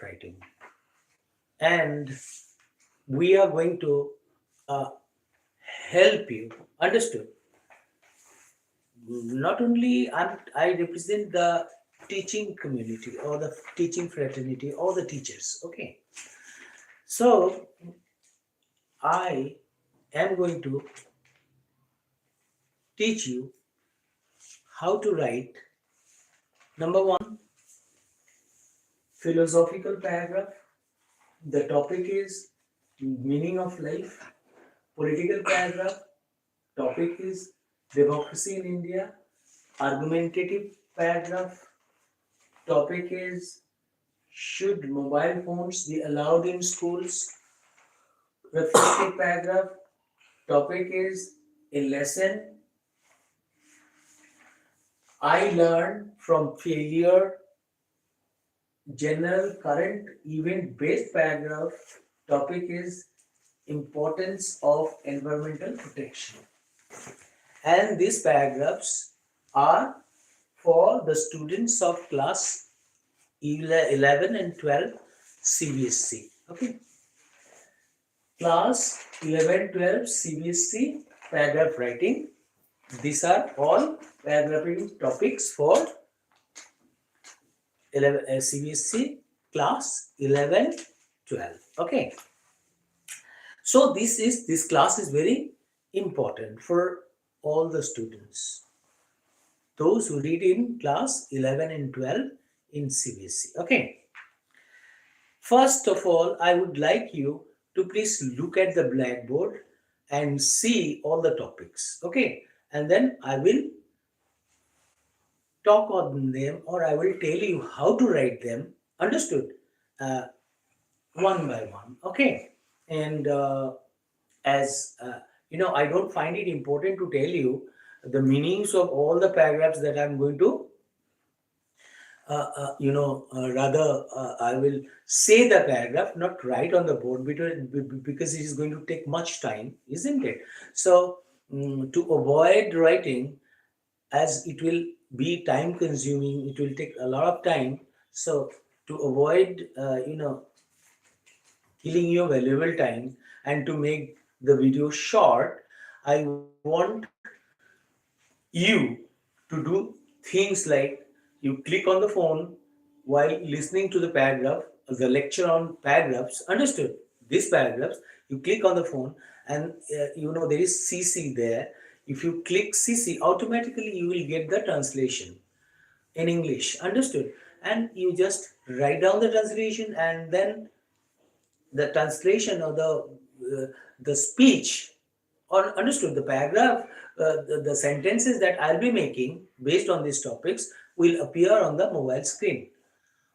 writing, and we are going to uh, help you. Understood? Not only I represent the teaching community or the teaching fraternity or the teachers. Okay, so I am going to teach you how to write. Number one, philosophical paragraph. The topic is meaning of life. Political paragraph. Topic is democracy in India. Argumentative paragraph. Topic is should mobile phones be allowed in schools? Reflective paragraph. Topic is a lesson I learned from failure. General current event based paragraph. Topic is importance of environmental protection. And these paragraphs are for the students of class 11 and 12 CBSE. Okay. Class 11, 12 CBSE paragraph writing. These are all paragraphing topics for 11, CBSE class 11, 12. Okay. So this class is very important for all the students. Those who read in class 11 and 12 in CBSE. Okay. First of all, I would like you to please look at the blackboard and see all the topics. Okay. And then I will talk on them, or I will tell you how to write them. Understood? Uh, One by one. Okay. And as I don't find it important to tell you the meanings of all the paragraphs that I'm going to rather I will say the paragraph, not write on the board, because it is going to take much time, isn't it? So to avoid writing, as it will be time consuming, it will take a lot of time. So to avoid killing your valuable time and to make the video short, I want you to do things like you click on the phone while listening to the paragraph, the lecture on paragraphs. Understood? These paragraphs, you click on the phone, and there is CC there. If you click CC, automatically you will get the translation in English. Understood? And you just write down the translation, and then the translation or the speech, or understood, the paragraph, the sentences that I'll be making based on these topics will appear on the mobile screen,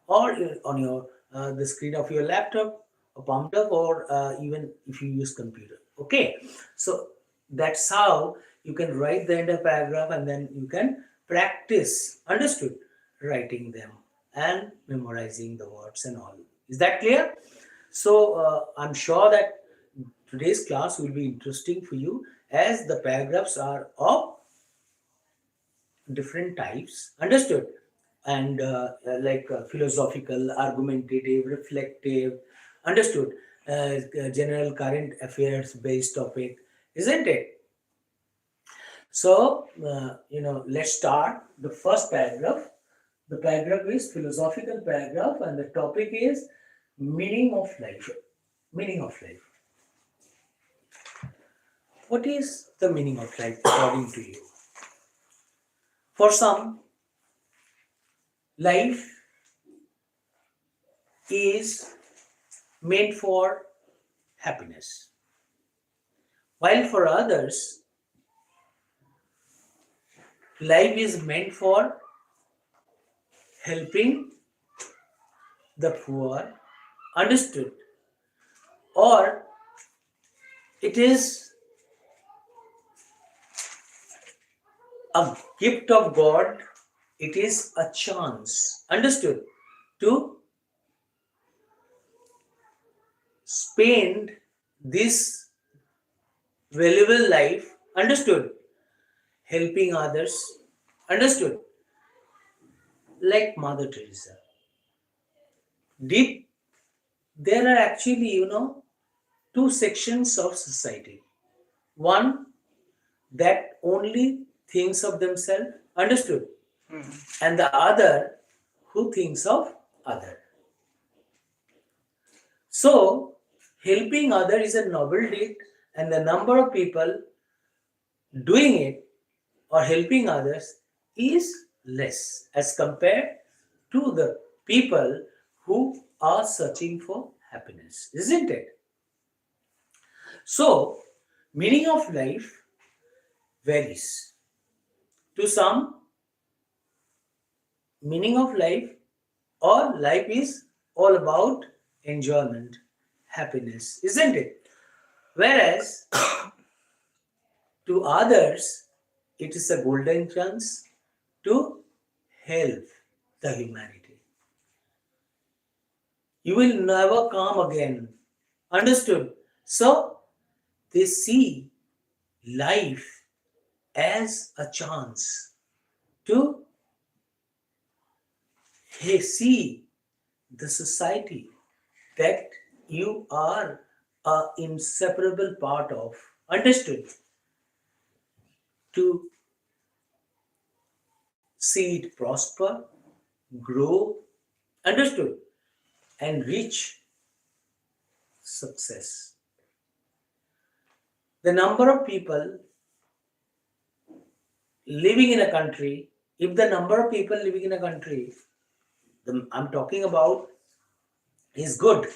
or on your the screen of your laptop, a palm top, or even if you use computer. Okay, so that's how you can write the entire paragraph, and then you can practice, understood, writing them and memorizing the words and all. Is that clear? So I'm sure that today's class will be interesting for you, as the paragraphs are of different types. Understood? And philosophical, argumentative, reflective. Understood? General current affairs based topic, isn't it? So let's start the first paragraph. The paragraph is philosophical paragraph, and the topic is meaning of life. Meaning of life. What is the meaning of life according to you? For some, life is meant for happiness, while for others, life is meant for helping the poor. Understood? Or it is a gift of God, it is a chance, understood, to spend this valuable life, understood, helping others, understood, like Mother Teresa. Deep, there are actually, two sections of society. One that only thinks of themselves, understood, and the other who thinks of other. So, helping other is a noble deed, and the number of people doing it or helping others is less as compared to the people who are searching for happiness, isn't it? So, meaning of life varies. To some, meaning of life or life is all about enjoyment, happiness, isn't it? Whereas to others, it is a golden chance to help the humanity. You will never come again. Understood? So they see life as a chance to see the society that you are a inseparable part of. Understood? To see it prosper, grow, understood, and reach success. The number of people living in a country, if the number of people living in a country, I'm talking about, is good,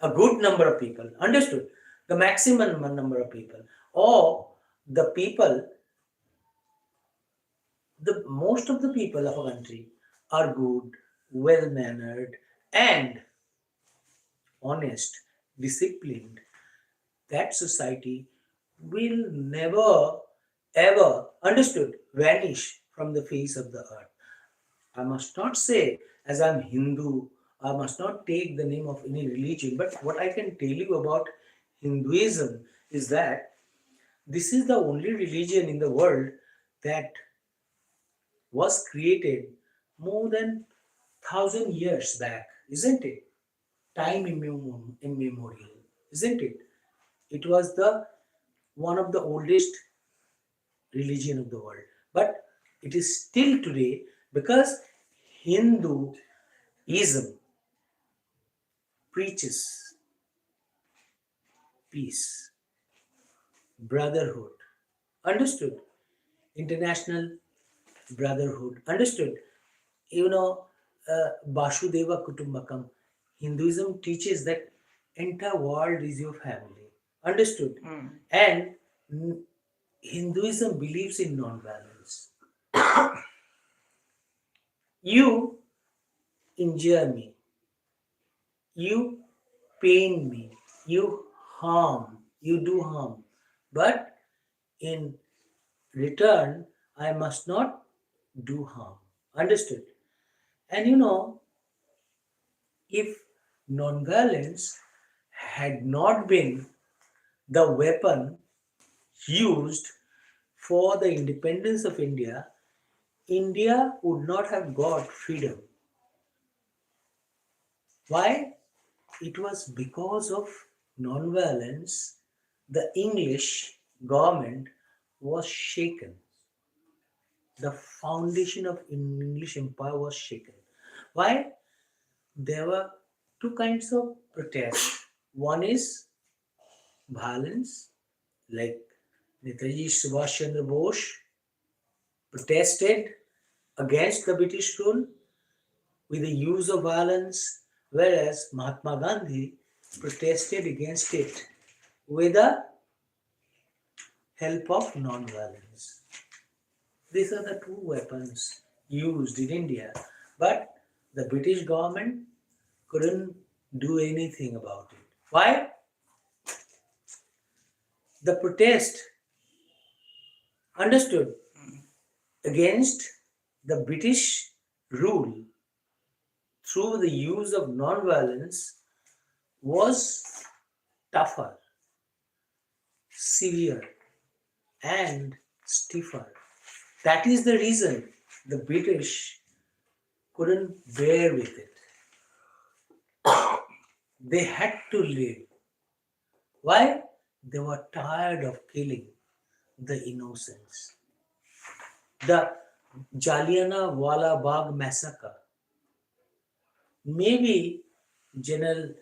a good number of people, understood, the maximum number of people, or the people, the most of the people of a country are good, well mannered, and honest, disciplined, that society will never ever, understood, vanish from the face of the earth. I must not say, as I'm Hindu, I must not take the name of any religion, but what I can tell you about Hinduism is that this is the only religion in the world that was created more than 1,000 years back, isn't it? Time immemorial, isn't it? It was the one of the oldest religion of the world, but it is still today because Hinduism preaches peace, brotherhood, understood, international brotherhood, understood. You know, Vasudeva Kutumbakam. Hinduism teaches that entire world is your family, understood, and Hinduism believes in non-violence. You injure me, you pain me, you harm, you do harm, but in return, I must not do harm. Understood? And if non-violence had not been the weapon used for the independence of India, India would not have got freedom. Why? It was because of non-violence the English government was shaken. The foundation of English empire was shaken. Why? There were two kinds of protest. One is violence, like Netaji Subhash Chandra Bose protested against the British rule with the use of violence, whereas Mahatma Gandhi protested against it with the help of non-violence. These are the two weapons used in India, but the British government couldn't do anything about it. Why? The protest, understood, against the British rule through the use of non-violence was tougher, severe, and stiffer. That is the reason the British couldn't bear with it. They had to live. Why? They were tired of killing the innocents. The Jallianwala Wala Bagh massacre. Maybe General,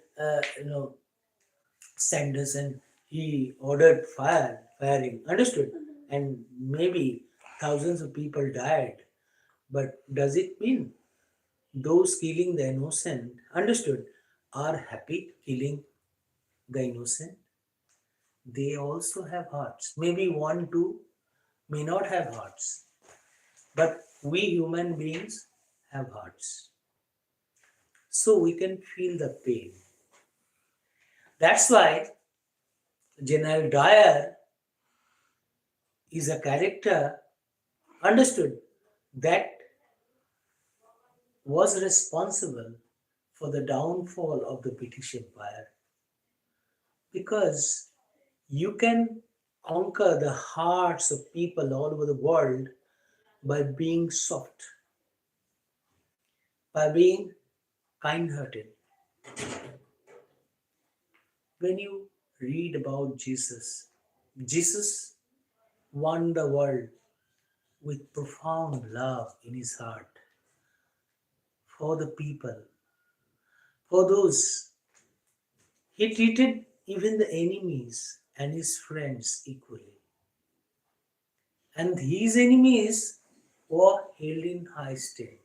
Sanderson, he ordered firing, understood, and maybe thousands of people died. But does it mean those killing the innocent, understood, are happy killing the innocent? They also have hearts. Maybe one, two may not have hearts, but we human beings have hearts. So we can feel the pain. That's why General Dyer is a character, understood, that was responsible for the downfall of the British Empire, because you can conquer the hearts of people all over the world by being soft, by being kind hearted. When you read about Jesus, Jesus won the world with profound love in his heart for the people, for those. He treated even the enemies and his friends equally. And his enemies were held in high esteem.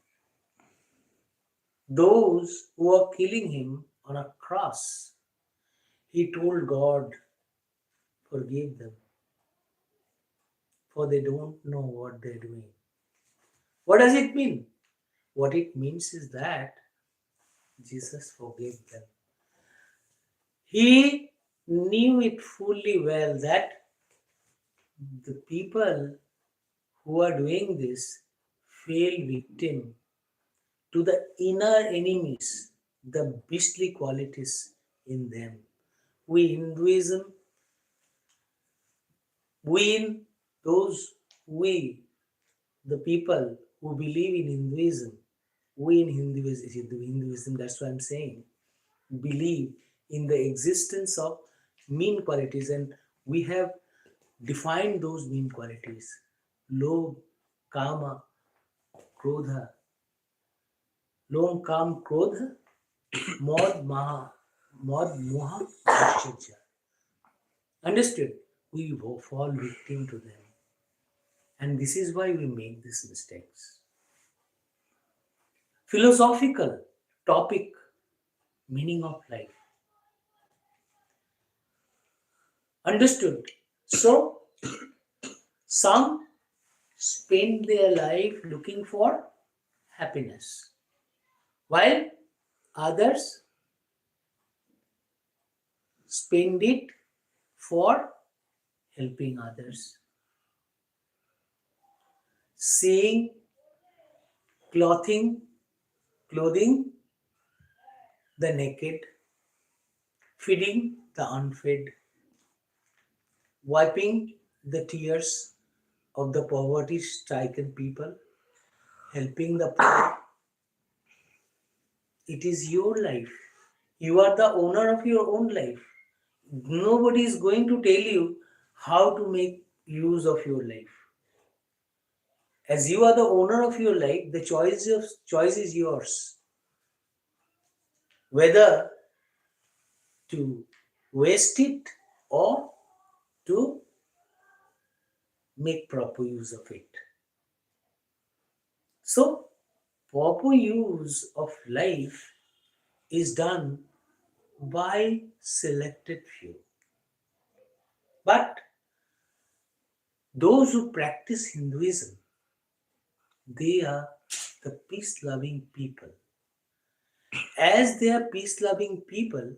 Those who were killing him on a cross, he told God, forgive them, for they don't know what they're doing. What does it mean? What it means is that Jesus forgave them. He knew it fully well that the people who are doing this fell victim to the inner enemies, the beastly qualities in them. We Hinduism, we in those we the people who believe in Hinduism, we in Hinduism, that's what I'm saying, believe in the existence of mean qualities, and we have defined those mean qualities: lobh, kama, krodha, lobh, kam, krodha, mod, moha, ascharya. Understood? We fall victim to them, and this is why we make these mistakes. Philosophical topic: meaning of life. Understood? So, some spend their life looking for happiness, while others spend it for helping others, seeing, clothing, clothing the naked, feeding the unfed, wiping the tears of the poverty stricken people, helping the poor. It is your life. You are the owner of your own life. Nobody is going to tell you how to make use of your life. As you are the owner of your life, the choice is yours. Whether to waste it or to make proper use of it. So, proper use of life is done by selected few. But those who practice Hinduism, they are the peace loving people. As they are peace loving people,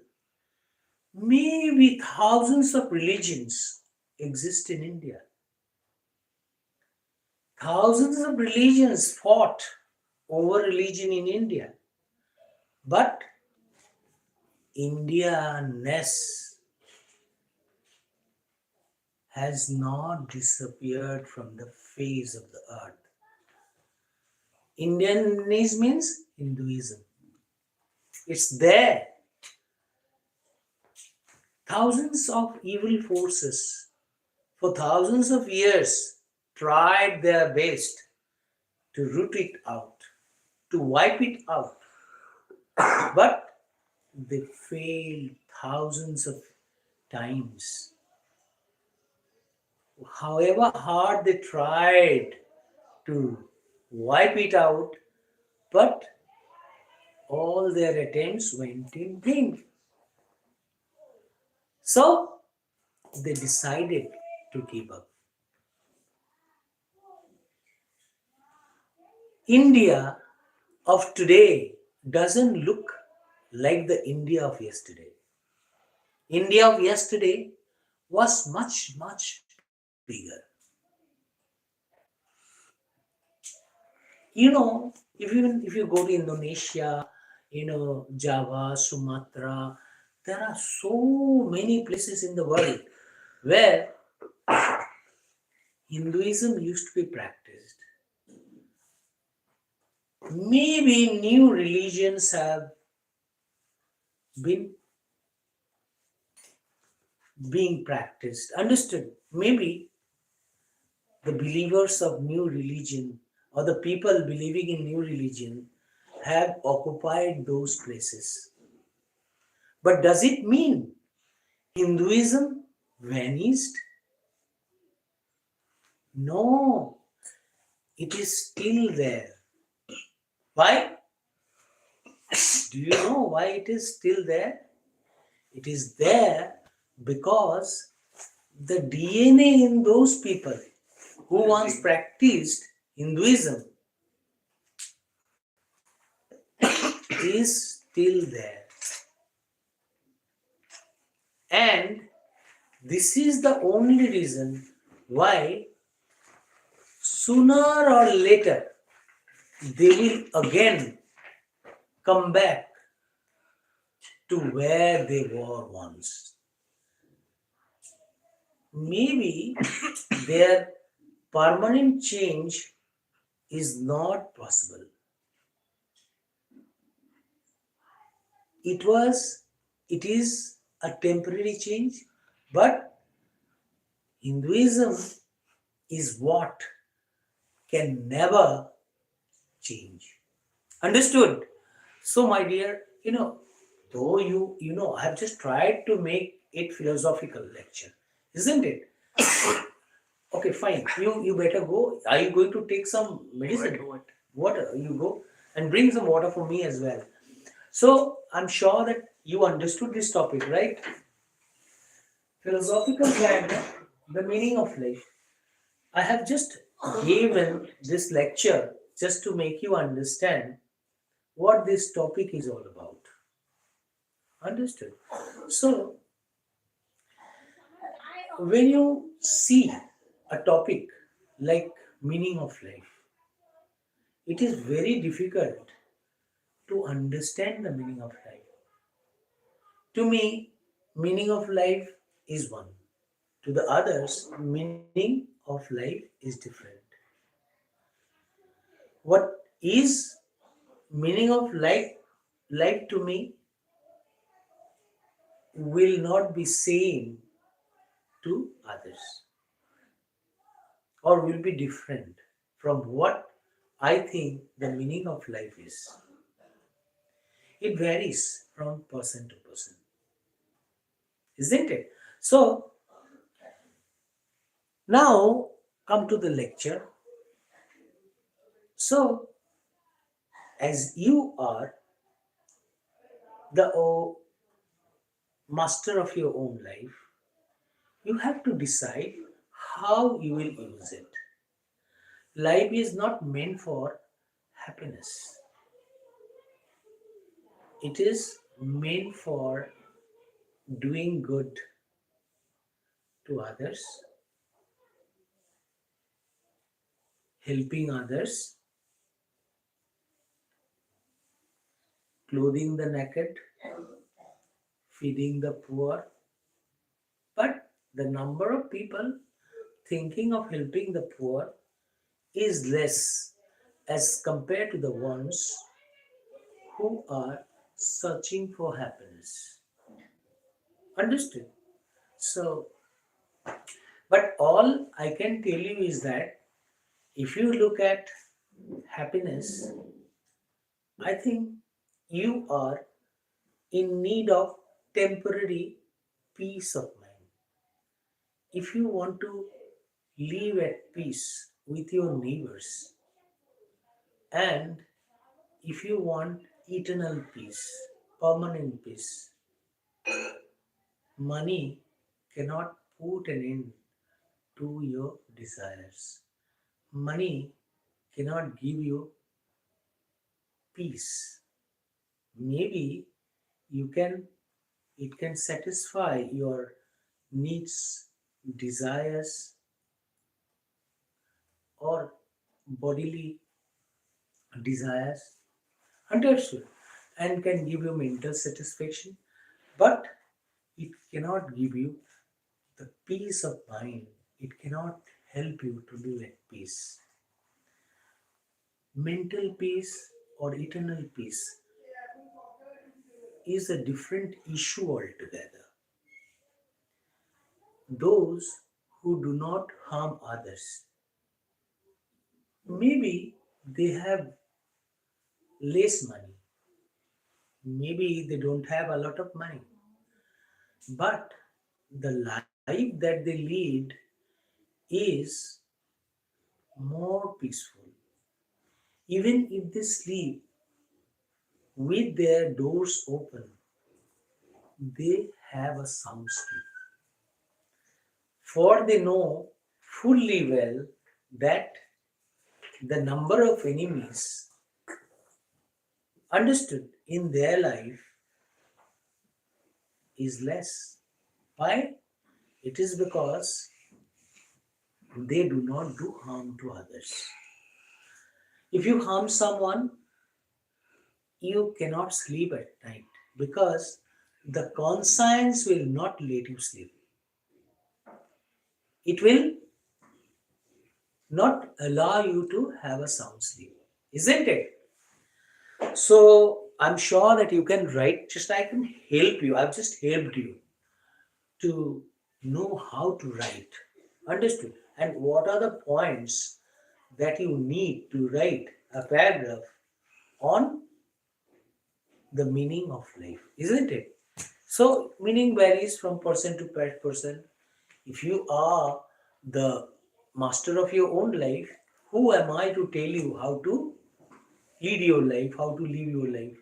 maybe thousands of religions exist in India. Thousands of religions fought over religion in India. But India-ness has not disappeared from the face of the earth. Indianness means Hinduism. It's there. Thousands of evil forces for thousands of years tried their best to root it out, to wipe it out, but they failed thousands of times. However hard they tried to wipe it out, but all their attempts went in vain. So they decided to give up. India of today doesn't look like the India of yesterday. India of yesterday was much, much bigger. If you go to Indonesia, Java, Sumatra, there are so many places in the world where Hinduism used to be practiced. Maybe new religions have been being practiced. Understood? Maybe the believers of new religion or the people believing in new religion have occupied those places. But does it mean Hinduism vanished? No, it is still there. Why? Do you know why it is still there? It is there because the DNA in those people who once practiced Hinduism is still there. And this is the only reason why sooner or later they will again come back to where they were once. Maybe their permanent change is not possible. It was, it is a temporary change, but Hinduism is what can never change. Understood? So, my dear, though I have just tried to make it philosophical lecture, isn't it? Okay, fine. You better go. Are you going to take some medicine? What? Water. You go and bring some water for me as well. So I'm sure that you understood this topic, right? Philosophical grammar, the meaning of life. I have just given this lecture just to make you understand what this topic is all about. Understood? So when you see a topic like meaning of life, it is very difficult to understand the meaning of life. To me, meaning of life is one. To the others, meaning of life is different. What is meaning of life to me will not be same to others or will be different from what I think the meaning of life is. It varies from person to person, isn't it? So now come to the lecture. So as you are the master of your own life, you have to decide how you will use it. Life is not meant for happiness, it is meant for doing good to others, helping others, clothing the naked, feeding the poor. But the number of people thinking of helping the poor is less as compared to the ones who are searching for happiness. Understood? So, but all I can tell you is that if you look at happiness, I think you are in need of temporary peace of mind. If you want to live at peace with your neighbors, and if you want eternal peace, permanent peace, money cannot put an end to your desires. Money cannot give you peace. Maybe you can it can satisfy your needs, desires, or bodily desires, understood, and can give you mental satisfaction, but it cannot give you the peace of mind. It cannot help you to be at peace. Mental peace or eternal peace is a different issue altogether. Those who do not harm others, maybe they have less money, maybe they don't have a lot of money, but the life that they lead is more peaceful. Even if they sleep with their doors open, they have a sound sleep. For they know fully well that the number of enemies understood in their life is less. Why? It is because they do not do harm to others. If you harm someone, you cannot sleep at night because the conscience will not let you sleep. It will not allow you to have a sound sleep, isn't it? So I'm sure that you can write, just I can help you. I've just helped you to know how to write. Understood? And what are the points that you need to write a paragraph on the meaning of life, isn't it? So, meaning varies from person to person. If you are the master of your own life, who am I to tell you how to lead your life, how to live your life?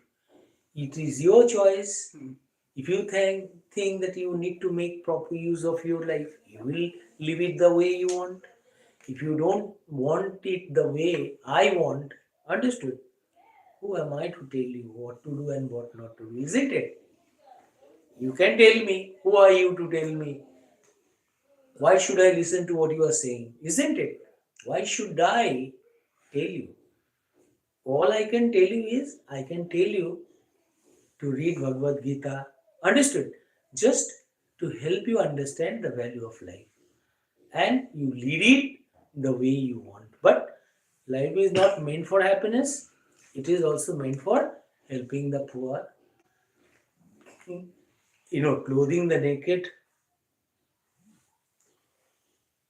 It is your choice. If you think that you need to make proper use of your life, you will live it the way you want. If you don't want it the way I want, understood? Who am I to tell you what to do and what not to do? Isn't it? You can tell me. Who are you to tell me? Why should I listen to what you are saying? Isn't it? Why should I tell you? All I can tell you is I can tell you to read Bhagavad Gita. Understood? Just to help you understand the value of life. And you lead it the way you want. But life is not meant for happiness, it is also meant for helping the poor, clothing the naked,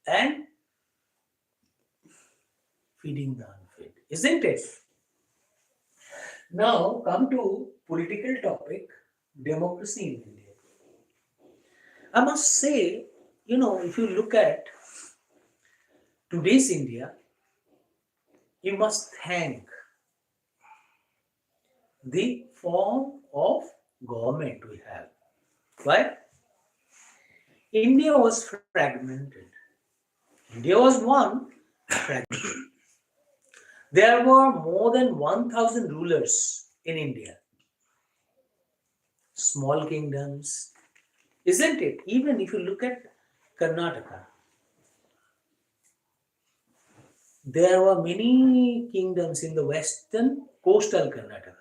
and feeding the unfed, isn't it? Now come to political topic, democracy in India. I must say, if you look at today's India, you must thank the form of government we have. Why? India was fragmented. India was one fragmented. There were more than 1,000 rulers in India, small kingdoms, isn't it? Even if you look at Karnataka, there were many kingdoms in the western coastal Karnataka.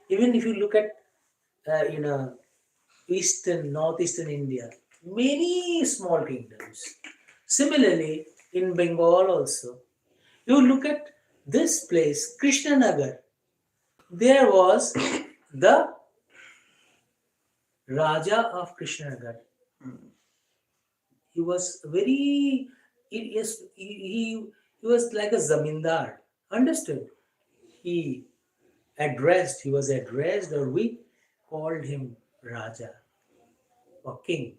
Even if you look at, northeastern India, many small kingdoms. Similarly, in Bengal also, you look at this place, Krishnanagar, there was the Raja of Krishnanagar. He was very, he was like a zamindar. Understood? He he was addressed, or we called him Raja or King.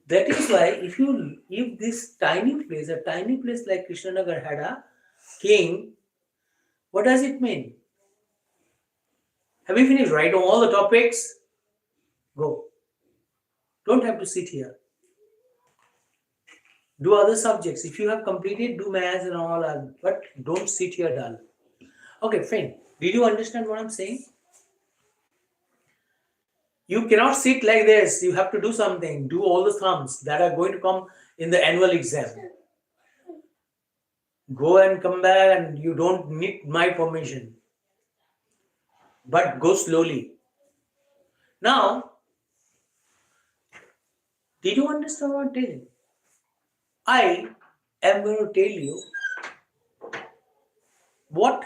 That is why if this a tiny place like Krishnanagar had a king, what does it mean? Have you finished? Write all the topics. Go. Don't have to sit here. Do other subjects. If you have completed, do maths and all, but don't sit here dull. Okay, fine. Did you understand what I'm saying? You cannot sit like this. You have to do something. Do all the sums that are going to come in the annual exam. Go and come back, and you don't need my permission. But go slowly. Now, did you understand what I'm telling? I am going to tell you what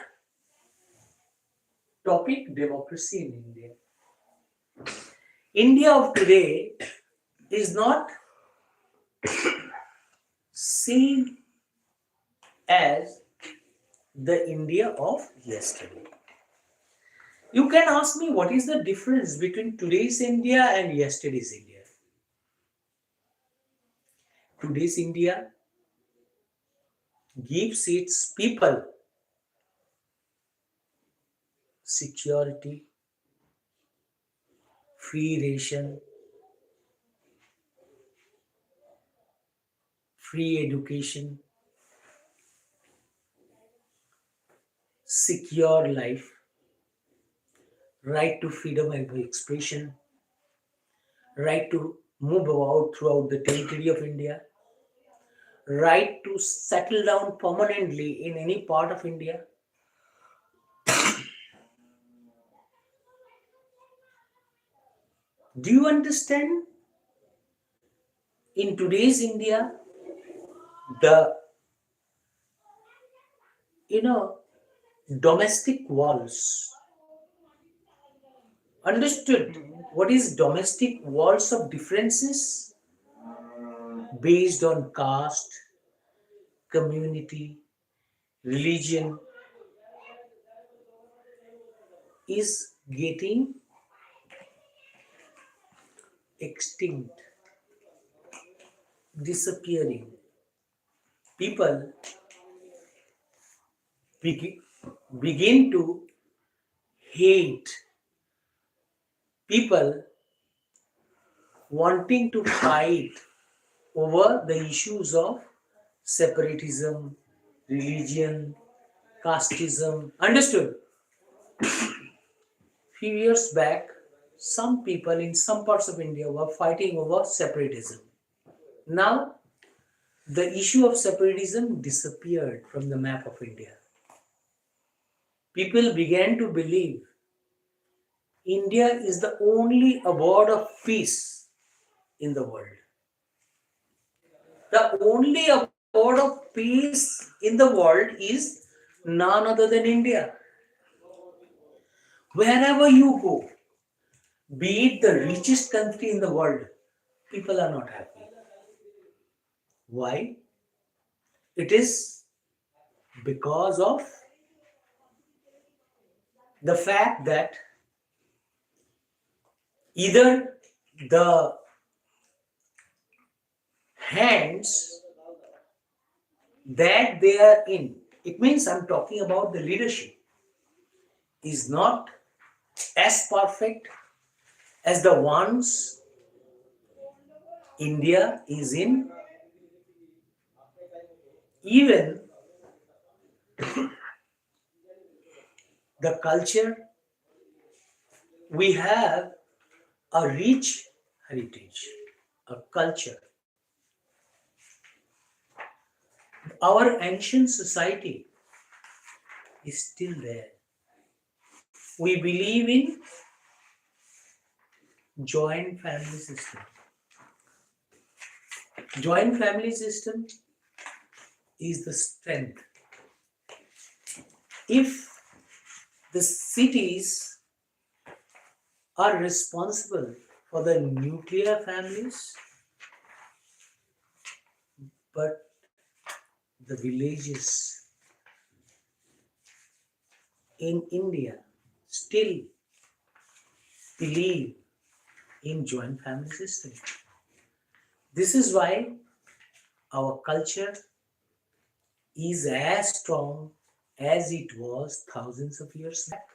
topic democracy in India. India of today is not same as the India of yesterday. You can ask me what is the difference between today's India and yesterday's India. Today's India gives its people security, free ration, free education, secure life, right to freedom of expression, right to move about throughout the territory of India, right to settle down permanently in any part of India. Do you understand? In today's India, the you know domestic walls. Understood what is domestic walls of differences based on caste, community, religion is getting extinct, disappearing. People begin, begin to hate people wanting to fight over the issues of separatism, religion, casteism. Understood? Few years back, some people in some parts of India were fighting over separatism. Now, the issue of separatism disappeared from the map of India. People began to believe India is the only abode of peace in the world. The only abode of peace in the world is none other than India. Wherever you go, be it the richest country in the world, people are not happy. Why? It is because of the fact that either the hands that they are in, it means I'm talking about the leadership, is not as perfect as the ones India is in. Even the culture, we have a rich heritage, a culture. Our ancient society is still there. We believe in joint family system. Joint family system is the strength. If the cities are responsible for the nuclear families, but the villages in India still believe in joint family system. This is why our culture is as strong as it was thousands of years back.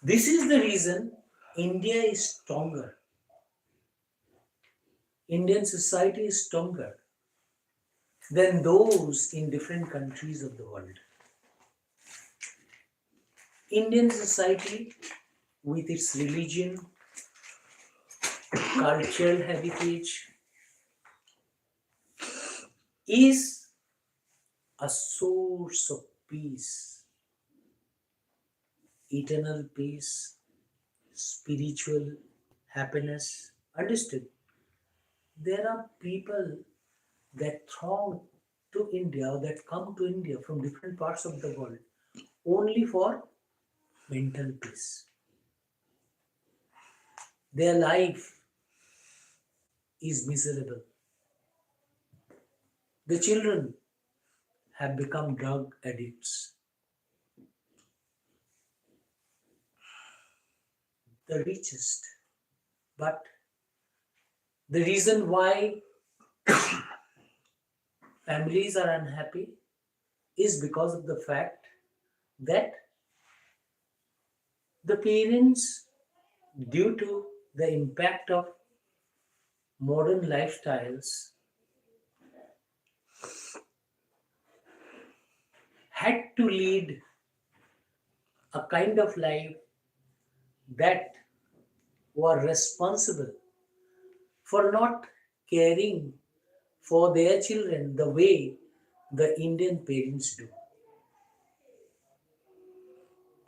This is the reason India is stronger. Indian society is stronger than those in different countries of the world. Indian society, with its religion, cultural heritage, is a source of peace, eternal peace, spiritual happiness. Understood? There are people that throng to India, or that come to India from different parts of the world only for mental peace. Their life is miserable. The children have become drug addicts. The richest. But the reason why families are unhappy is because of the fact that the parents, due to the impact of modern lifestyles, had to lead a kind of life that were responsible for not caring for their children the way the Indian parents do.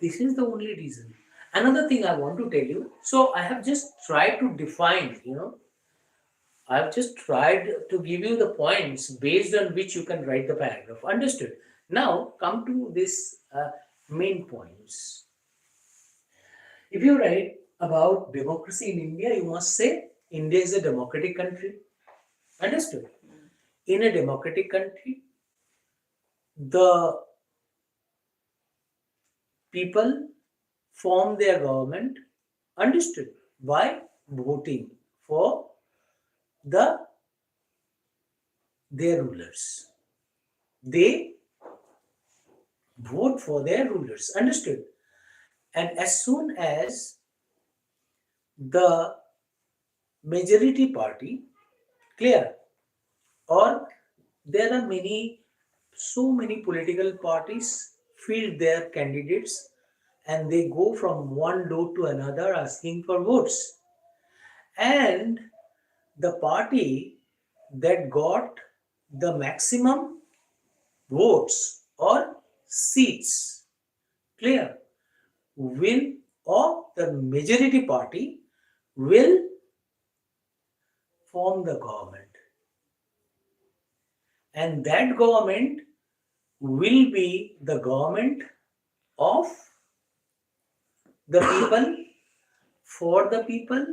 This is the only reason. Another thing I want to tell you, so I have just tried to define, I've just tried to give you the points based on which you can write the paragraph. Understood? Now, come to this main points. If you write about democracy in India, you must say India is a democratic country. Understood? In a democratic country, the people form their government. Understood? By voting for the their rulers. They vote for their rulers. Understood? And as soon as the majority party, clear, or there are so many political parties field their candidates and they go from one door to another asking for votes. And the party that got the maximum votes or seats, clear, will, or the majority party will form the government. And that government will be the government of the people, for the people,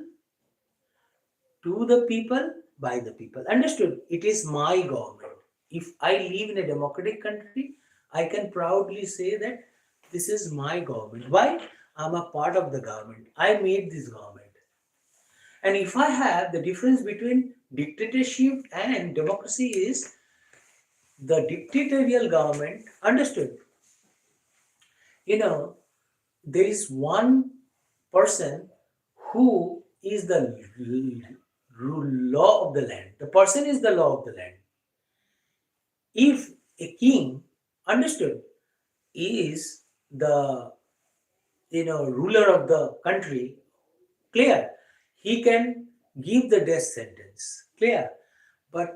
to the people, by the people. Understood? It is my government. If I live in a democratic country, I can proudly say that this is my government. Why? I'm a part of the government. I made this government. And if I have the difference between dictatorship and democracy is the dictatorial government, understood? There is one person who is the law of the land. The person is the law of the land. If a king, understood, is the ruler of the country, clear, he can give the death sentence, clear. But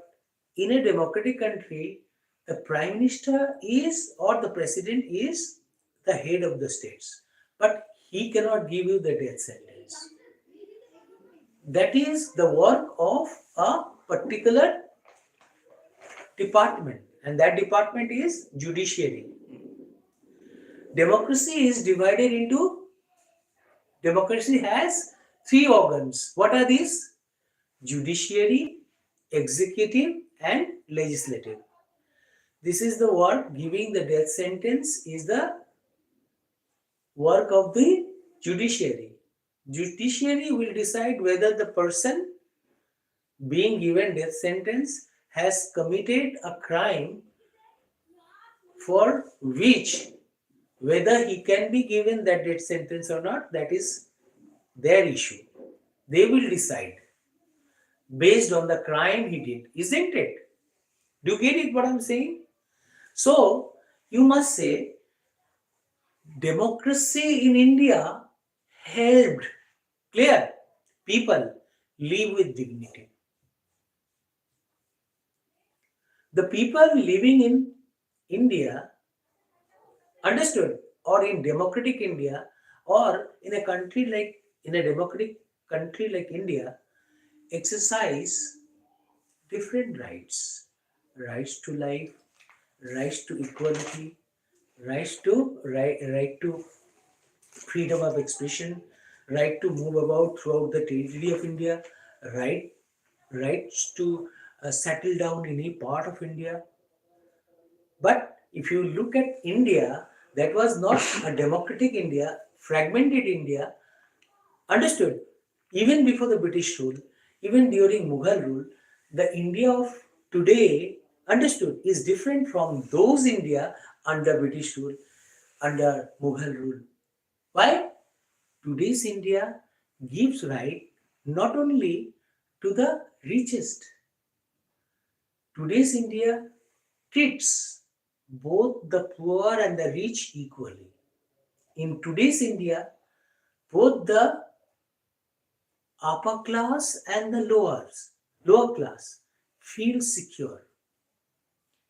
in a democratic country, the prime minister is, or the president is, the head of the states, but he cannot give you the death sentence. That is the work of a particular department, and that department is judiciary. Democracy is divided into, democracy has Three organs. What are these? Judiciary, executive, and legislative. This is the work. Giving the death sentence is the work of the judiciary. Judiciary will decide whether the person being given death sentence has committed a crime for which whether he can be given that death sentence or not, that is their issue. They will decide based on the crime he did, isn't it? Do you get it what I'm saying? So you must say democracy in India helped clear people live with dignity. The people living in India understood, or in democratic India, or in a country like in a democratic country like India, exercise different rights: rights to life, rights to equality, right to freedom of expression, right to move about throughout the territory of India, right rights to settle down in any part of India. But if you look at India, that was not a democratic India, fragmented India, understood. Even before the British rule, even during Mughal rule, the India of today, understood, is different from those India under British rule, under Mughal rule. Why? Today's India gives right not only to the richest. Today's India treats both the poor and the rich equally. In today's India, both the upper class and the lower class feel secure.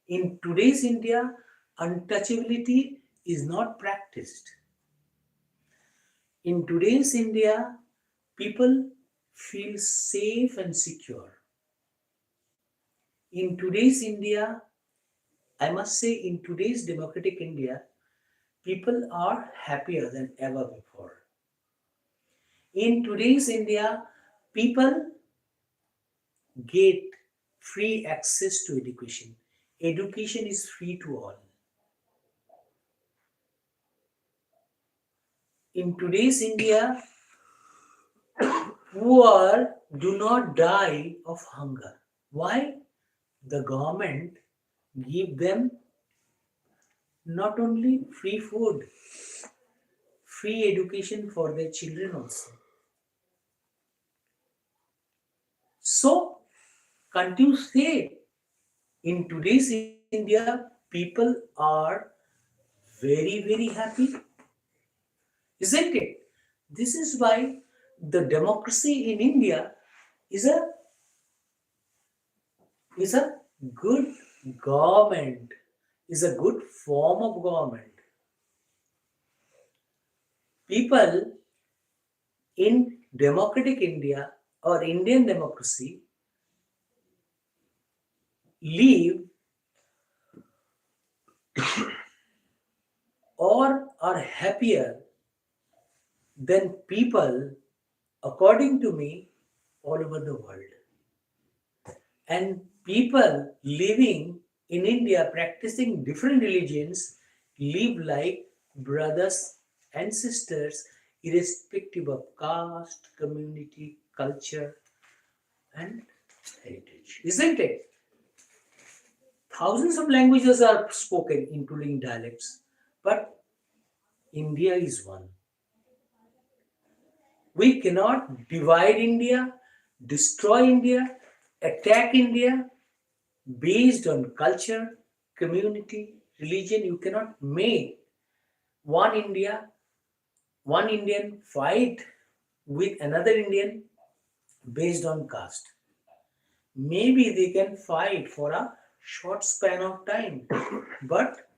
In today's India, untouchability is not practiced. In today's India, people feel safe and secure. In today's India, I must say, in today's democratic India, people are happier than ever before. In today's India, people get free access to education. Education is free to all. In today's India, poor do not die of hunger. Why? The government give them not only free food, free education for their children also. So, can't you say in today's India, people are very happy? Isn't it? This is why the democracy in India is a good government, is a good form of government. People in democratic India or Indian democracy live or are happier than people, according to me, all over the world. And people living in India practicing different religions live like brothers and sisters, irrespective of caste, community, culture, and heritage. Isn't it? Thousands of languages are spoken, including dialects, but India is one. We cannot divide India, destroy India, attack India based on culture, community, religion. You cannot make one India, one Indian fight with another Indian based on caste. Maybe they can fight for a short span of time, but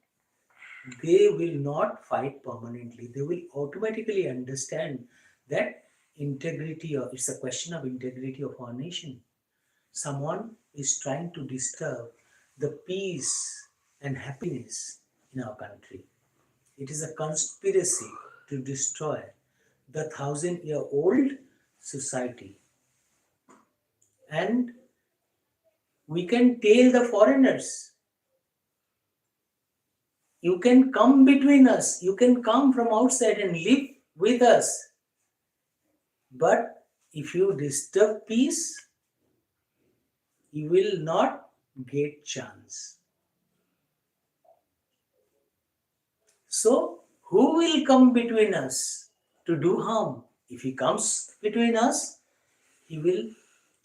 they will not fight permanently. They will automatically understand that integrity, or it's a question of integrity of our nation. Someone is trying to disturb the peace and happiness in our country. It is a conspiracy to destroy the 1,000-year-old society. And we can tell the foreigners, you can come between us, you can come from outside and live with us. But if you disturb peace, you will not get chance. So, who will come between us to do harm? If he comes between us, he will,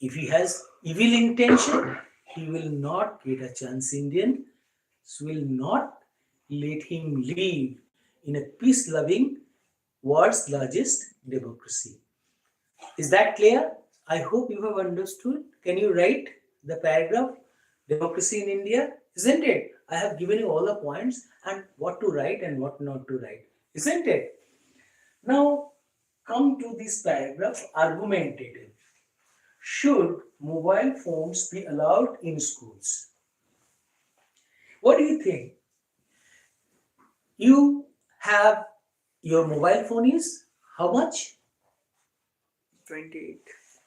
if he has evil intention, he will not get a chance. Indians will not let him live in a peace-loving, world's largest democracy. Is that clear? I hope you have understood. Can you write the paragraph democracy in India? Isn't it? I have given you all the points and what to write and what not to write. Isn't it? Now come to this paragraph argumentative. Should mobile phones be allowed in schools? What do you think? You have your mobile phone is how much? 28.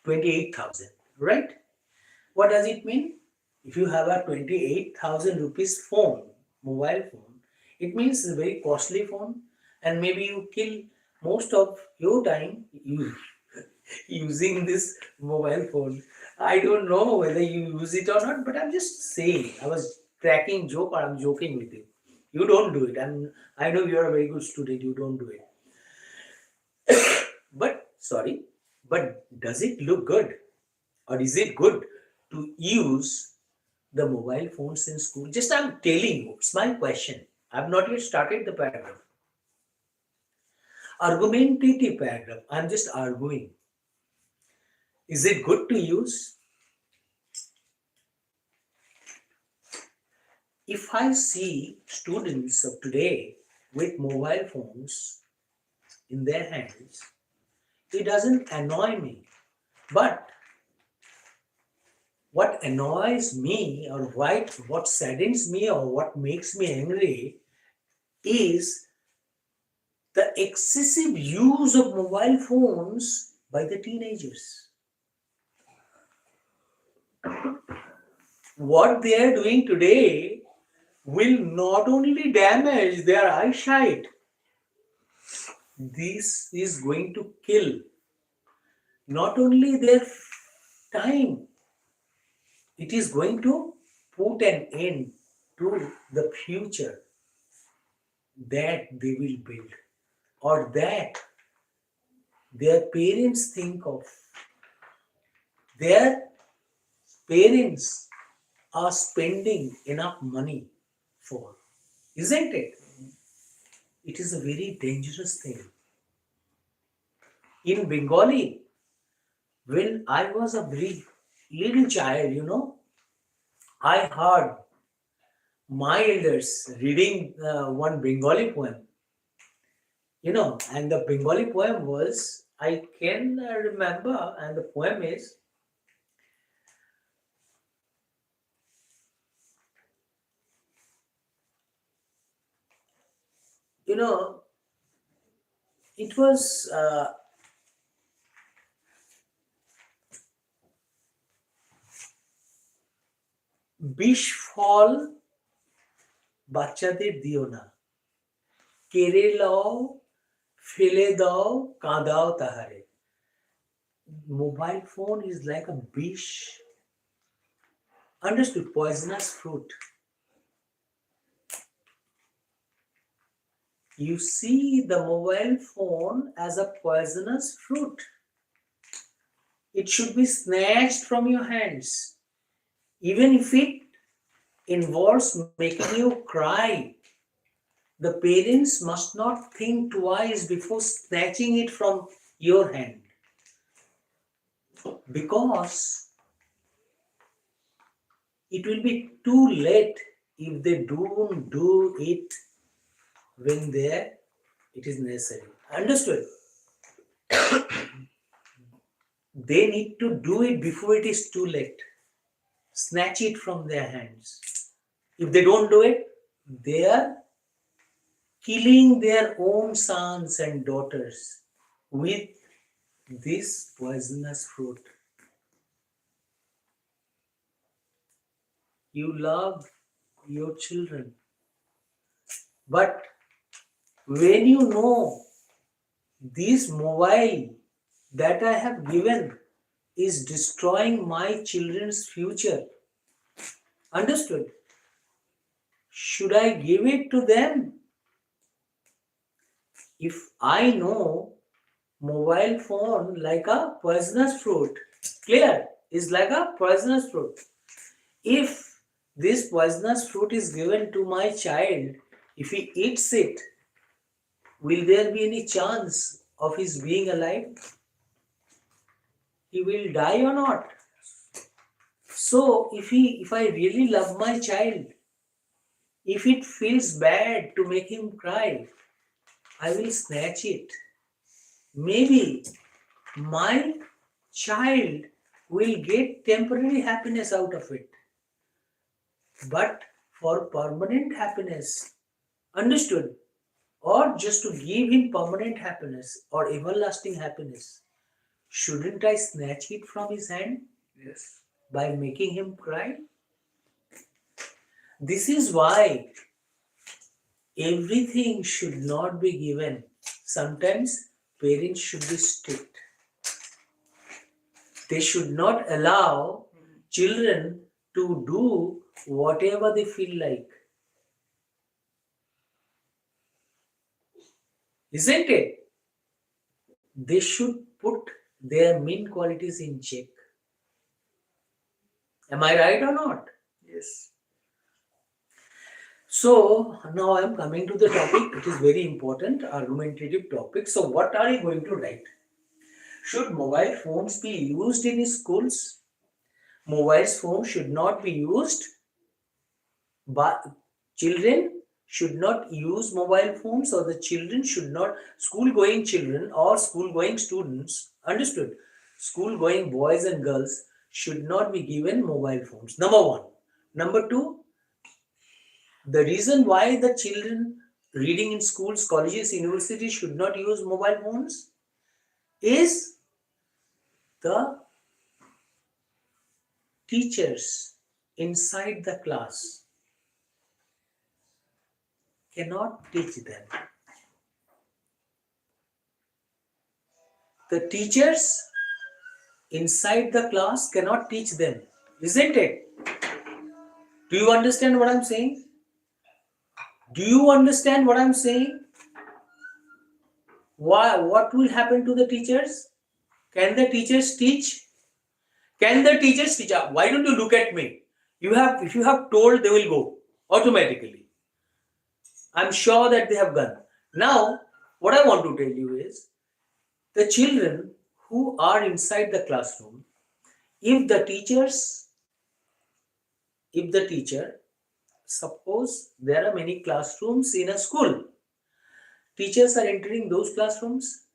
28,000, right? What does it mean? If you have a 28,000 rupees phone, mobile phone, it means it's a very costly phone, and maybe you kill most of your time using this mobile phone. I don't know whether you use it or not, but I'm just saying. I was cracking joke or I'm joking with you. You don't do it, and I know you're a very good student. You don't do it. But sorry, but does it look good, or is it good to use the mobile phones in school? Just I'm telling you, it's my question. I've not yet started the paragraph. Argumentative paragraph. I'm just arguing. Is it good to use? If I see students of today with mobile phones in their hands, it doesn't annoy me. But what annoys me or what saddens me or what makes me angry is the excessive use of mobile phones by the teenagers. What they are doing today will not only damage their eyesight, this is going to kill not only their time, it is going to put an end to the future that they will build or that their parents think of. Their parents are spending enough money for, isn't it? It is a very dangerous thing. In Bengali, when I was a very little child, I heard my elders reading one Bengali poem, and the Bengali poem was, I can remember, and the poem is, you know, it was বিষ ফল বাচ্চাদের দিও না, কেড়ে লও, ফেলে দাও, কাঁদাও তাহারে. Mobile phone is like a bish, understood, poisonous fruit. You see the mobile phone as a poisonous fruit. It should be snatched from your hands. Even if it involves making you cry, the parents must not think twice before snatching it from your hand. Because it will be too late if they don't do it when it is necessary. Understood? They need to do it before it is too late. Snatch it from their hands. If they don't do it, they are killing their own sons and daughters with this poisonous fruit. You love your children, but when you know this mobile that I have given is destroying my children's future, understood? Should I give it to them? If I know mobile phone like a poisonous fruit, clear, is like a poisonous fruit. If this poisonous fruit is given to my child, if he eats it, will there be any chance of his being alive? He will die or not? So if I really love my child, if it feels bad to make him cry, I will snatch it. Maybe my child will get temporary happiness out of it. But for permanent happiness, understood, or just to give him permanent happiness or everlasting happiness, shouldn't I snatch it from his hand? Yes. By making him cry? This is why everything should not be given. Sometimes parents should be strict. They should not allow children to do whatever they feel like. Isn't it? They should put their mean qualities in check. Am I right or not? Yes. So now I am coming to the topic. It is very important, argumentative topic. So what are you going to write? Should mobile phones be used in schools? Mobile phones should not be used, but children should not use mobile phones, or the children should not, school going children or school going students, understood, school going boys and girls should not be given mobile phones. Number one. Number two, the reason why the children reading in schools, colleges, universities should not use mobile phones is the teachers inside the class cannot teach them. The teachers inside the class cannot teach them, isn't it? Do you understand what I'm saying? Do you understand what I'm saying? Why? What will happen to the teachers? Can the teachers teach? Can the teachers teach? Why don't you look at me? You have, if you have told, they will go automatically. I'm sure that they have gone. Now, what I want to tell you is the children who are inside the classroom, if the teachers, if the teacher, suppose there are many classrooms in a school, teachers are entering those classrooms.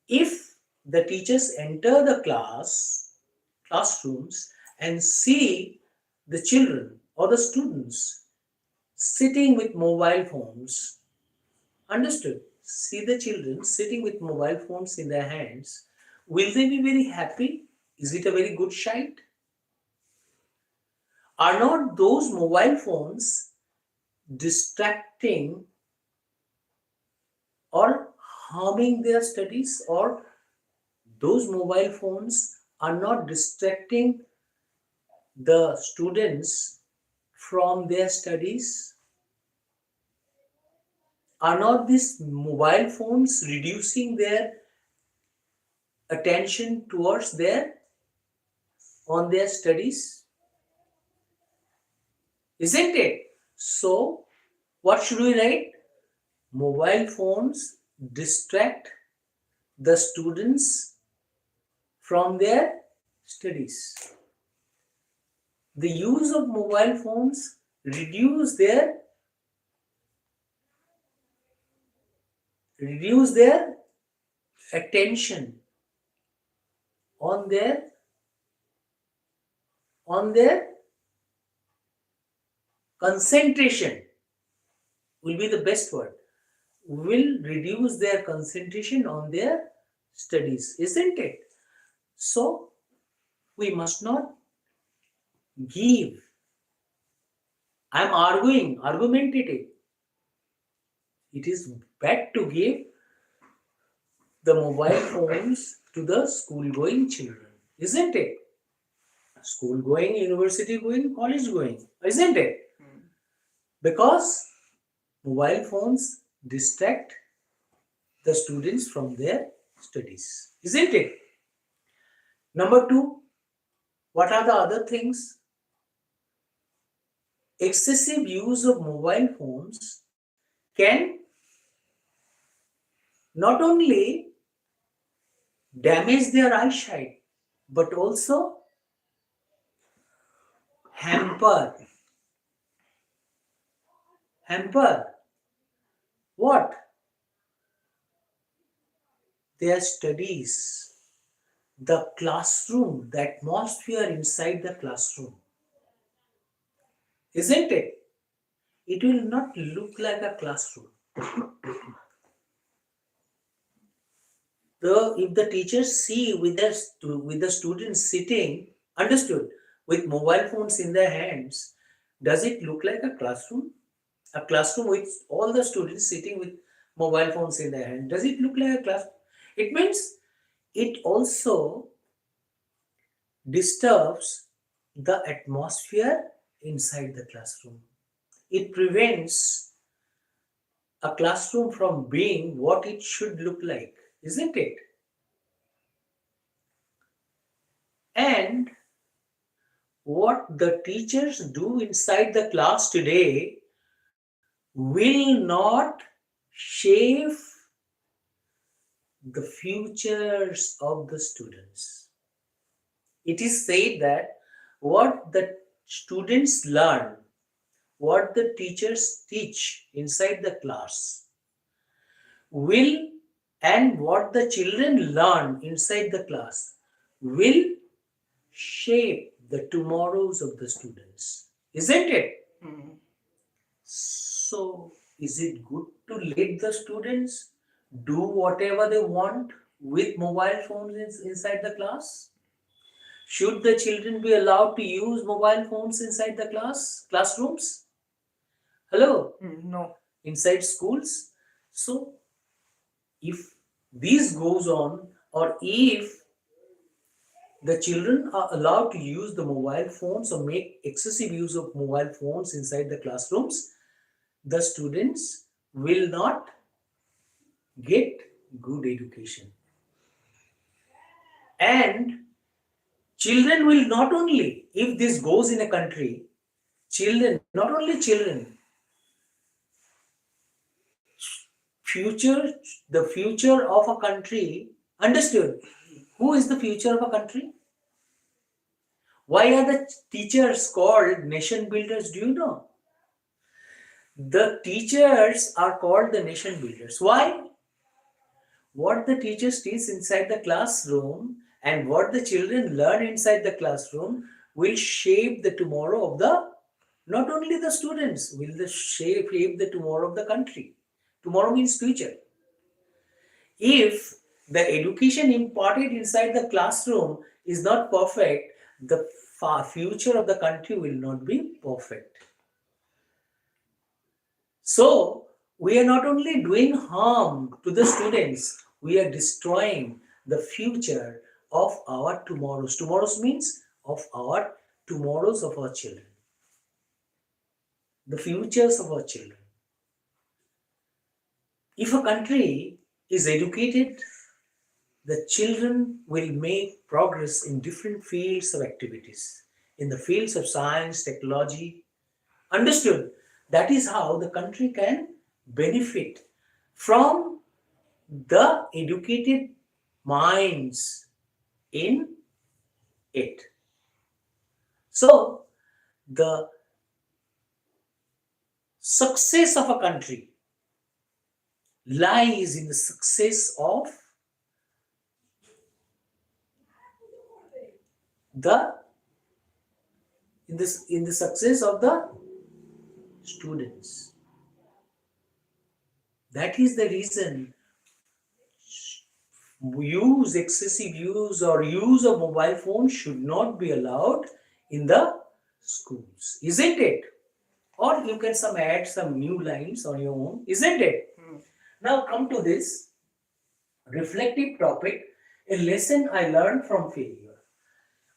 If the teachers enter the classrooms and see the children or the students sitting with mobile phones, understood? See the children sitting with mobile phones in their hands, will they be very happy? Is it a very good sight? Are not those mobile phones distracting or harming their studies, or those mobile phones are not distracting the students from their studies? Are not these mobile phones reducing their attention towards their on their studies? Isn't it? So what should we write? Mobile phones distract the students from their studies. The use of mobile phones reduce their attention on their concentration, will be the best word, will reduce their concentration on their studies, isn't it? So we must not give. I'm arguing, argumentative. It is bad to give the mobile phones to the school going children, isn't it? School going, university going, college going, isn't it? Because mobile phones distract the students from their studies, isn't it? Number two, what are the other things? Excessive use of mobile phones can not only damage their eyesight but also hamper hamper what? Their studies, the classroom, the atmosphere inside the classroom, isn't it? It will not look like a classroom. If the teachers see with the students sitting, understood, with mobile phones in their hands, does it look like a classroom? A classroom with all the students sitting with mobile phones in their hand. Does it look like a class? It means it also disturbs the atmosphere inside the classroom. It prevents a classroom from being what it should look like, isn't it? And what the teachers do inside the class today will not shape the futures of the students. It is said that what the students learn, what the teachers teach inside the class, will and what the children learn inside the class will shape the tomorrows of the students. Isn't it? So, is it good to let the students do whatever they want with mobile phones inside the class? Should the children be allowed to use mobile phones inside the classrooms? Hello? No. Inside schools? So, if this goes on, or if the children are allowed to use the mobile phones or make excessive use of mobile phones inside the classrooms, the students will not get good education. And children will not only, if this goes in a country, children, not only children, future, the future of a country, understood? Who is the future of a country? Why are the teachers called nation builders? Do you know? The teachers are called the nation builders. Why? What the teachers teach inside the classroom and what the children learn inside the classroom will shape the tomorrow of the, not only the students, will the shape the tomorrow of the country. Tomorrow means future. If the education imparted inside the classroom is not perfect, the future of the country will not be perfect. So, we are not only doing harm to the students, we are destroying the future of our tomorrows. Tomorrows means of our tomorrows of our children, the futures of our children. If a country is educated, the children will make progress in different fields of activities, in the fields of science, technology. Understood? That is how the country can benefit from the educated minds in it. So, the success of a country lies in the success of the in the success of the students. That is the reason excessive use or use of mobile phone should not be allowed in the schools, isn't it? Or you can add some new lines on your own, isn't it? Now come to this reflective topic, a lesson I learned from failure.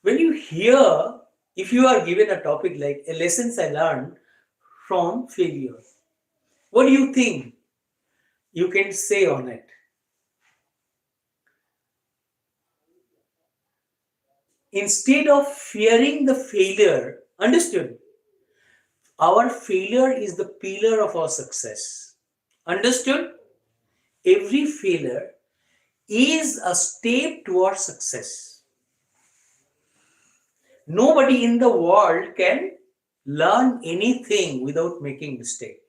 When you hear, if you are given a topic like a lessons I learned from failure, what do you think you can say on it? Instead of fearing the failure, understood? Our failure is the pillar of our success. Understood? Every failure is a step towards success. Nobody in the world can learn anything without making mistake.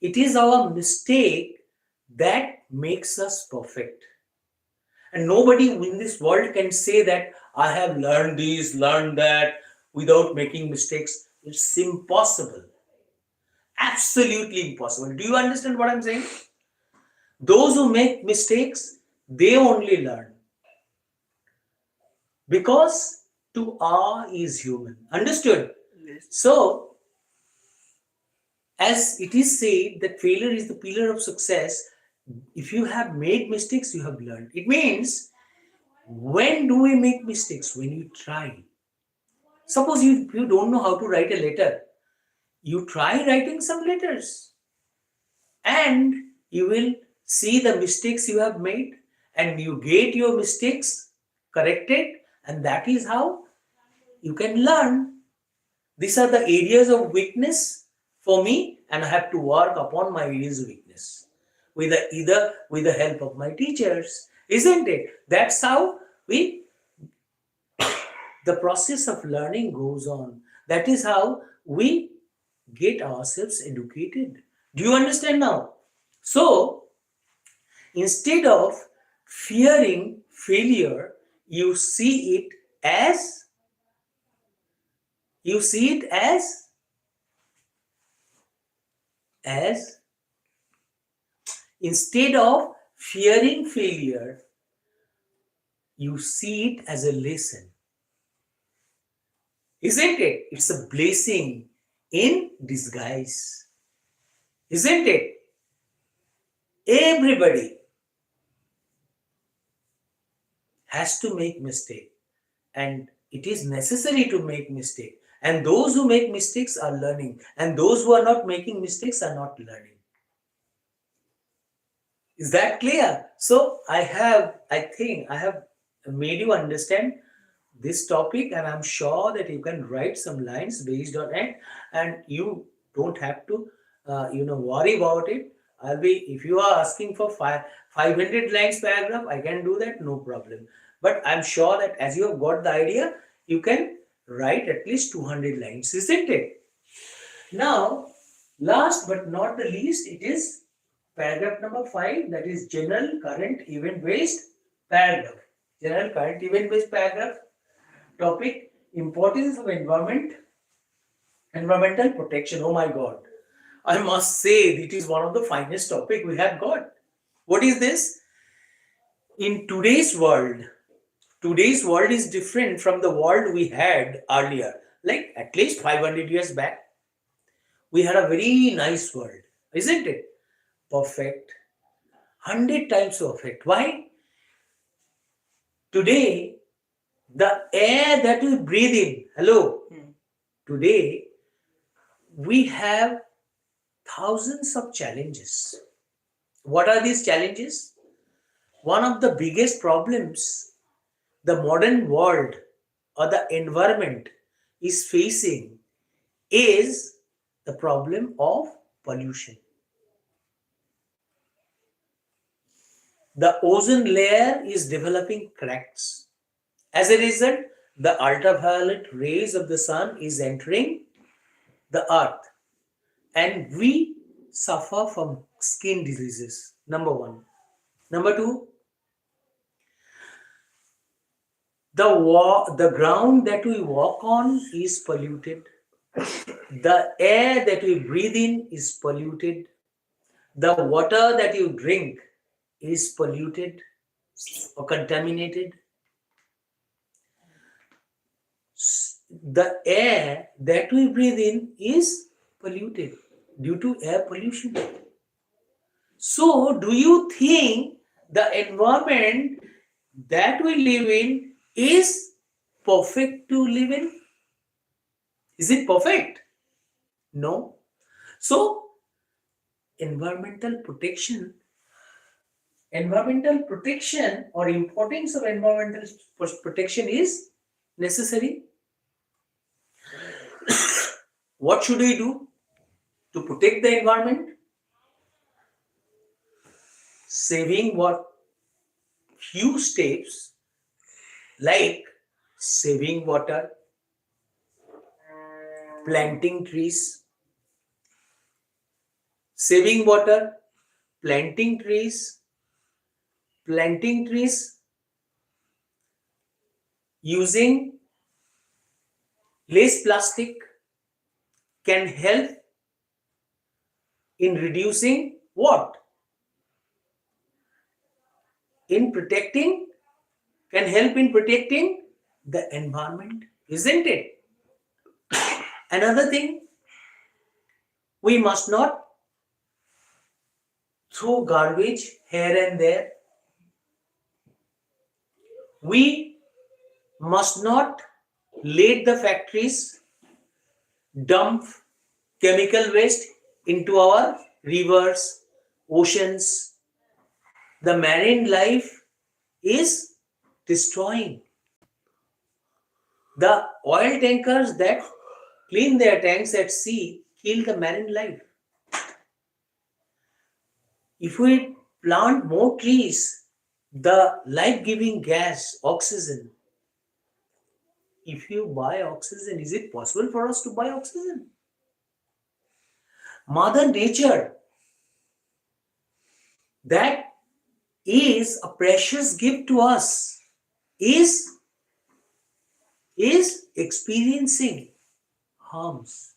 It is our mistake that makes us perfect. And nobody in this world can say that I have learned this, learned that without making mistakes. It's impossible. Absolutely impossible. Do you understand what I'm saying? Those who make mistakes, they only learn. Because to err is human. Understood? Yes. So, as it is said that failure is the pillar of success, if you have made mistakes, you have learned. It means, when do we make mistakes? When you try. Suppose you don't know how to write a letter. You try writing some letters and you will see the mistakes you have made and you get your mistakes corrected, and that is how you can learn. These are the areas of weakness for me, and I have to work upon my areas of weakness with either with the help of my teachers, isn't it? That's how the process of learning goes on. That is how we get ourselves educated. Do you understand now? So, instead of fearing failure, you see it as you see it as instead of fearing failure, you see it as a lesson. Isn't it? It's a blessing in disguise. Isn't it? Everybody has to make mistake, and it is necessary to make mistake. And those who make mistakes are learning, and those who are not making mistakes are not learning. Is that clear? So I think I have made you understand this topic, and I'm sure that you can write some lines based on it, and you don't have to worry about it. I'll be, if you are asking for 500 lines paragraph, I can do that, no problem. But I'm sure that as you have got the idea, you can write at least 200 lines, isn't it? Now, last but not the least, it is paragraph number 5, that is general current event based paragraph. General current event based paragraph. Topic: importance of environmental protection. Oh my God, I must say it is one of the finest topic we have got. What is this? In today's world is different from the world we had earlier. Like at least 500 years back, we had a very nice world, isn't it? Perfect, 100 times perfect. Why? Today, the air that we breathe in, hello, today we have thousands of challenges. What are these challenges? One of the biggest problems the modern world or the environment is facing is the problem of pollution. The ozone layer is developing cracks. As a result, the ultraviolet rays of the sun is entering the earth, and we suffer from skin diseases. Number one. Number two, the ground that we walk on is polluted. The air that we breathe in is polluted. The water that you drink is polluted or contaminated. The air that we breathe in is polluted due to air pollution. So, do you think the environment that we live in is perfect to live in? Is it perfect? No. So, environmental protection, environmental protection or importance of environmental protection is necessary. What should we do to protect the environment? Saving what few steps like saving water, planting trees, saving water, planting trees, planting trees, using less plastic can help in reducing what? In protecting, can help in protecting the environment, isn't it? Another thing, we must not throw garbage here and there. We must not let the factories dump chemical waste into our rivers, oceans. The marine life is destroying. The oil tankers that clean their tanks at sea kill the marine life. If we plant more trees, the life giving gas, oxygen, if you buy oxygen, is it possible for us to buy oxygen? Mother Nature, that is a precious gift to us, is experiencing harms.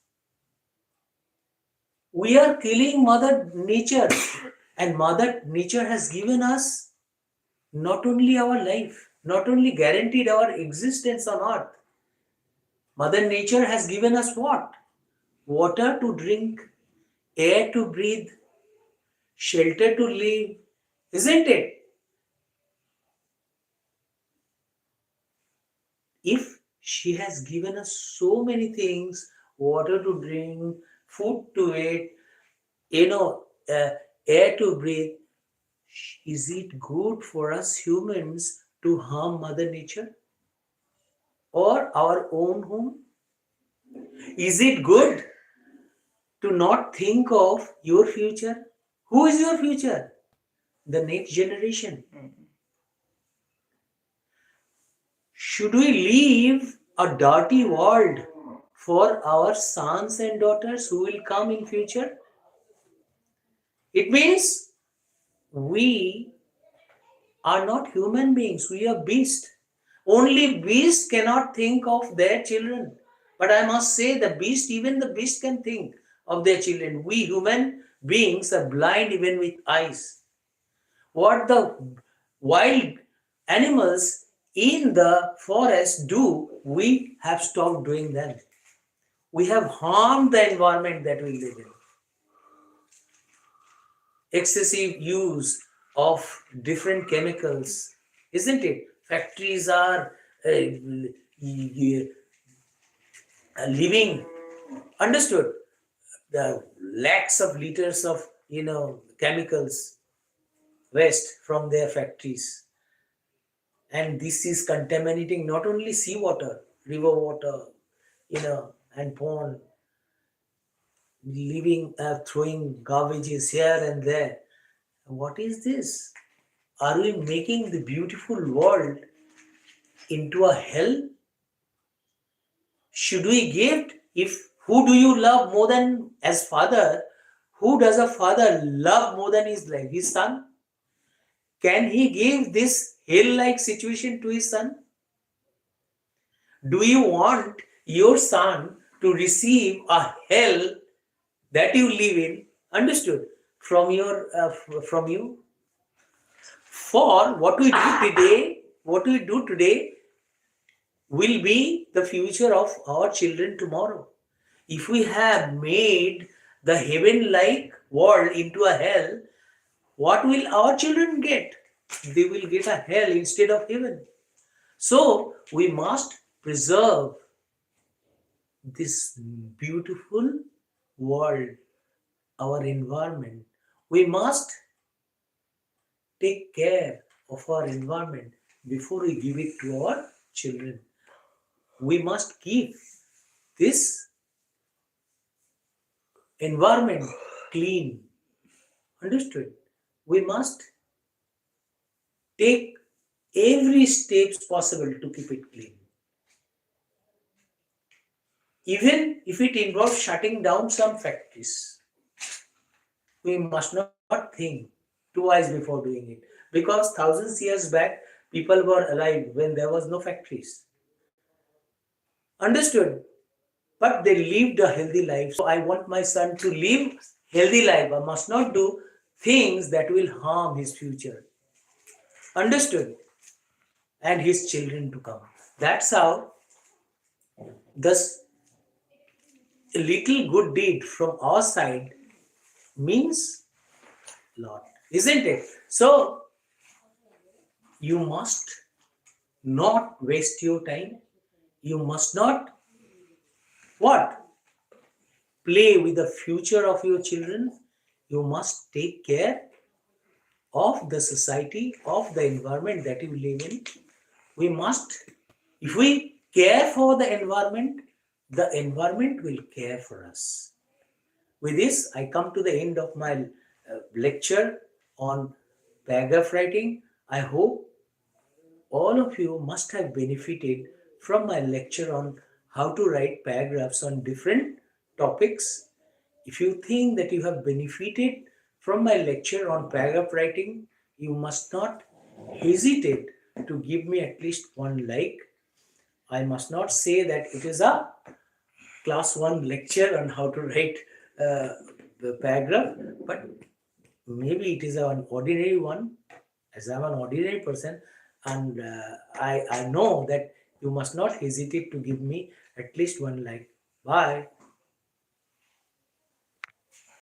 We are killing Mother Nature, and Mother Nature has given us not only our life, not only guaranteed our existence on earth. Mother Nature has given us what? Water to drink, air to breathe, shelter to live, isn't it? If she has given us so many things, water to drink, food to eat, you know, air to breathe, is it good for us humans to harm Mother Nature or our own home? Is it good to not think of your future? Who is your future? The next generation. Should we leave a dirty world for our sons and daughters who will come in future? It means we are not human beings, we are beasts. Only beasts cannot think of their children. But I must say, the beast, even the beast can think of their children. We human beings are blind even with eyes. What the wild animals in the forest do, we have stopped doing that. We have harmed the environment that we live in. Excessive use of different chemicals, isn't it? Factories are living, understood, the lakhs of liters of chemicals waste from their factories, and this is contaminating not only seawater, river water, and pond, living throwing garbages here and there. What is this? Are we making the beautiful world into a hell? Should we give? If who do you love more than as father? Who does a father love more than his life? His son? Can he give this hell-like situation to his son? Do you want your son to receive a hell that you live in? Understood? From you? For what we do today will be the future of our children tomorrow. If we have made the heaven like world into a hell, what will our children get? They will get a hell instead of heaven. So we must preserve this beautiful world, our environment. We must take care of our environment before we give it to our children. We must keep this environment clean. Understood? We must take every steps possible to keep it clean. Even if it involves shutting down some factories, we must not think twice before doing it. Because thousands years back, people were alive when there was no factories. Understood? But they lived a healthy life. So I want my son to live healthy life. I must not do things that will harm his future. Understood? And his children to come. That's how this little good deed from our side means a lot, isn't it? So you must not waste your time. You must not what? Play with the future of your children. You must take care of the society, of the environment that you live in. We must, if we care for the environment will care for us. With this, I come to the end of my lecture on paragraph writing. I hope all of you must have benefited from my lecture on how to write paragraphs on different topics. If you think that you have benefited from my lecture on paragraph writing, you must not hesitate to give me at least one like. I must not say that it is a class 1 lecture on how to write the paragraph, but maybe it is an ordinary one, as I'm an ordinary person, and I know that you must not hesitate to give me at least one like. Bye.